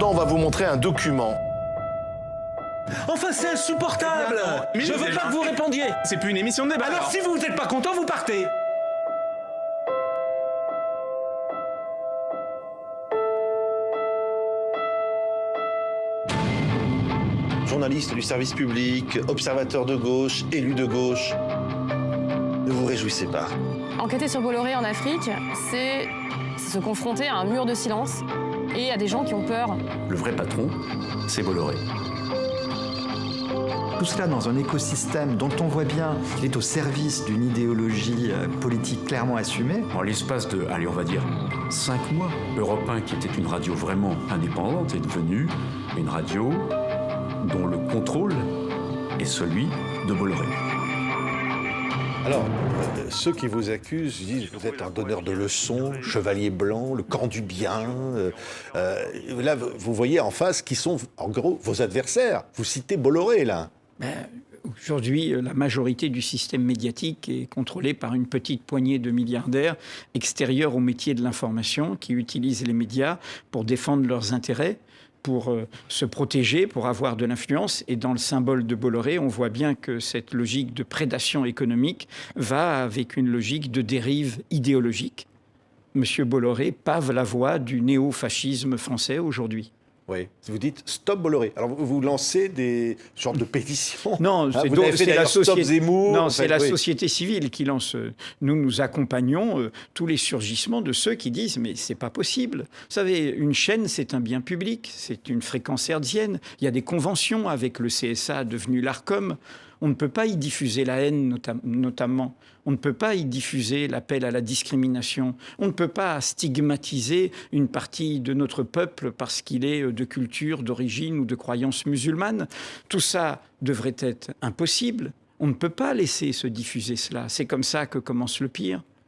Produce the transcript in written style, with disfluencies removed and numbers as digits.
On va vous montrer un document. Enfin, c'est insupportable. Je veux pas que vous répondiez. C'est plus une émission de débat. Alors, si vous n'êtes pas content, vous partez. Journaliste du service public, observateur de gauche, élu de gauche, ne vous réjouissez pas. Enquêter sur Bolloré en Afrique, c'est se confronter à un mur de silence et à des gens qui ont peur. Le vrai patron, c'est Bolloré. Tout cela dans un écosystème dont on voit bien qu'il est au service d'une idéologie politique clairement assumée. En l'espace de, allez, on va dire, 5 mois, Europe 1, qui était une radio vraiment indépendante, est devenue une radio dont le contrôle est celui de Bolloré. Alors, ceux qui vous accusent disent vous êtes un donneur de leçons, chevalier blanc, le camp du bien. Là, vous voyez en face qui sont, en gros, vos adversaires. Vous citez Bolloré, là. Aujourd'hui, la majorité du système médiatique est contrôlée par une petite poignée de milliardaires extérieurs au métier de l'information qui utilisent les médias pour défendre leurs intérêts, pour se protéger, pour avoir de l'influence. Et dans le symbole de Bolloré, on voit bien que cette logique de prédation économique va avec une logique de dérive idéologique. Monsieur Bolloré pave la voie du néo-fascisme français aujourd'hui. Oui. Vous dites stop Bolloré. Alors vous lancez des sortes de pétitions. Non, c'est la société. Zemmour. Non, c'est la société civile qui lance. Nous accompagnons tous les surgissements de ceux qui disent mais c'est pas possible. Vous savez, une chaîne c'est un bien public, c'est une fréquence hertzienne. Il y a des conventions avec le CSA devenu l'Arcom. On ne peut pas y diffuser la haine, notamment. On ne peut pas y diffuser l'appel à la discrimination. On ne peut pas stigmatiser une partie de notre peuple parce qu'il est de culture, d'origine ou de croyance musulmane. Tout ça devrait être impossible. On ne peut pas laisser se diffuser cela. C'est comme ça que commence le pire.